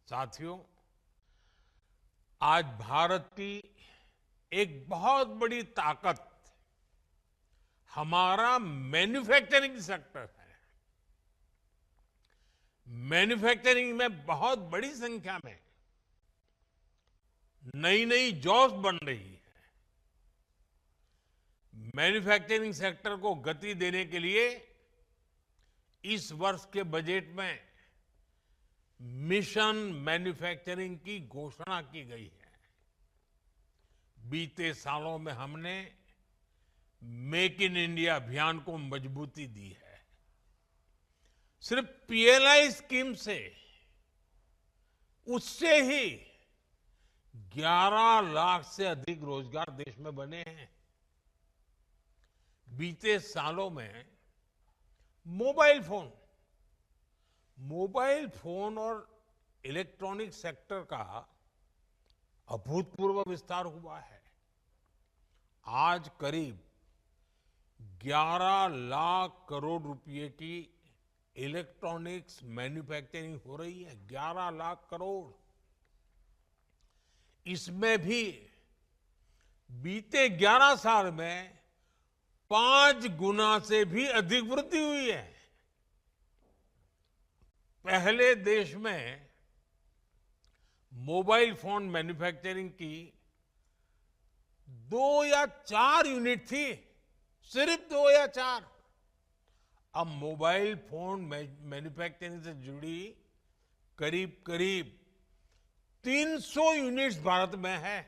साथियों, आज भारत की एक बहुत बड़ी ताकत हमारा मैन्युफैक्चरिंग सेक्टर है। मैन्युफैक्चरिंग में बहुत बड़ी संख्या में नई नई जॉब्स बन रही है। मैन्युफैक्चरिंग सेक्टर को गति देने के लिए इस वर्ष के बजट में मिशन मैन्युफैक्चरिंग की घोषणा की गई है। बीते सालों में हमने मेक इन इंडिया अभियान को मजबूती दी है। सिर्फ पीएलआई स्कीम से उससे ही 11 लाख से अधिक रोजगार देश में बने हैं। बीते सालों में मोबाइल फोन और इलेक्ट्रॉनिक सेक्टर का अभूतपूर्व विस्तार हुआ है। आज करीब 11 लाख करोड़ रुपए की इलेक्ट्रॉनिक्स मैन्युफैक्चरिंग हो रही है। 11 लाख करोड़। इसमें भी बीते 11 साल में 5 गुना से भी अधिक वृद्धि हुई है। पहले देश में मोबाइल फोन मैन्युफैक्चरिंग की 2 या 4 यूनिट थी, सिर्फ 2 या 4। अब मोबाइल फोन मैन्युफैक्चरिंग से जुड़ी करीब करीब 300 यूनिट्स भारत में है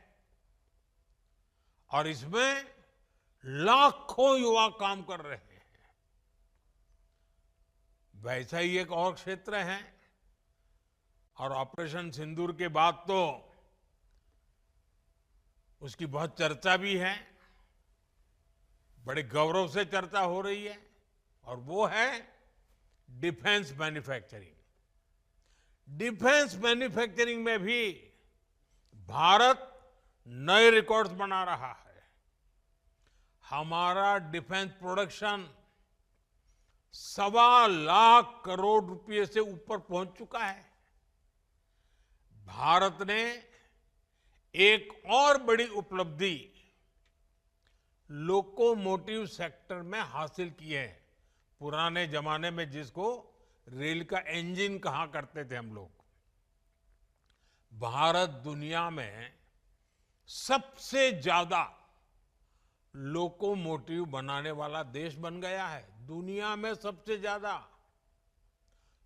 और इसमें लाखों युवा काम कर रहे हैं। वैसा ही एक और क्षेत्र है और ऑपरेशन सिंदूर के बाद तो उसकी बहुत चर्चा भी है, बड़े गौरव से चर्चा हो रही है, और वो है डिफेंस मैन्युफैक्चरिंग। डिफेंस मैन्युफैक्चरिंग में भी भारत नए रिकॉर्ड्स बना रहा है। हमारा डिफेंस प्रोडक्शन 1.25 लाख करोड़ रुपए से ऊपर पहुंच चुका है। भारत ने एक और बड़ी उपलब्धि लोकोमोटिव सेक्टर में हासिल की है। पुराने जमाने में जिसको रेल का इंजन कहा करते थे हम लोग। भारत दुनिया में सबसे ज्यादा लोकोमोटिव बनाने वाला देश बन गया है। दुनिया में सबसे ज्यादा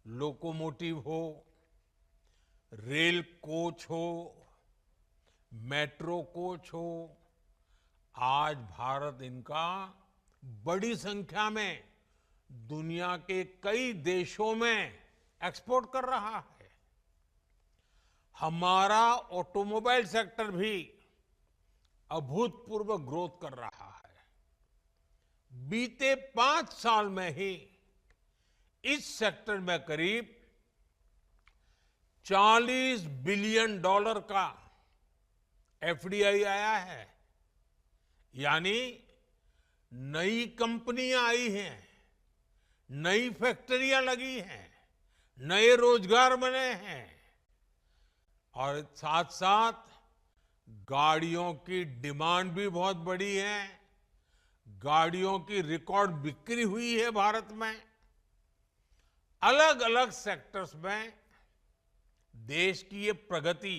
लोकोमोटिव हो, रेल कोच हो, मेट्रो कोच हो, आज भारत इनका बड़ी संख्या में दुनिया के कई देशों में एक्सपोर्ट कर रहा है। हमारा ऑटोमोबाइल सेक्टर भी अभूतपूर्व ग्रोथ कर रहा है। बीते 5 साल में ही इस सेक्टर में करीब $40 बिलियन का एफडीआई आया है। यानी नई कंपनियां आई हैं, नई फैक्ट्रियां लगी हैं, नए रोजगार बने हैं और साथ साथ गाड़ियों की डिमांड भी बहुत बढ़ी है। गाड़ियों की रिकॉर्ड बिक्री हुई है भारत में। अलग अलग सेक्टर्स में देश की ये प्रगति,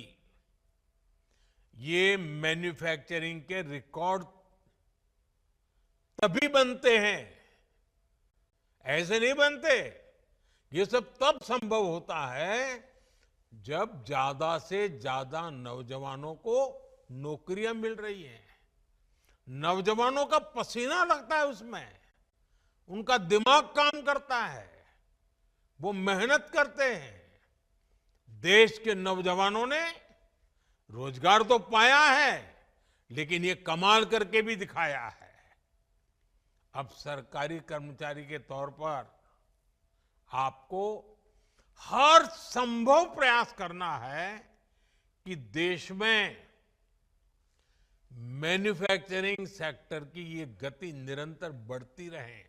ये मैन्युफैक्चरिंग के रिकॉर्ड तभी बनते हैं, ऐसे नहीं बनते। ये सब तब संभव होता है जब ज्यादा से ज्यादा नौजवानों को नौकरियां मिल रही हैं। नौजवानों का पसीना लगता है उसमें, उनका दिमाग काम करता है, वो मेहनत करते हैं। देश के नौजवानों ने रोजगार तो पाया है, लेकिन ये कमाल करके भी दिखाया है। अब सरकारी कर्मचारी के तौर पर आपको हर संभव प्रयास करना है कि देश में मैन्युफैक्चरिंग सेक्टर की ये गति निरंतर बढ़ती रहे।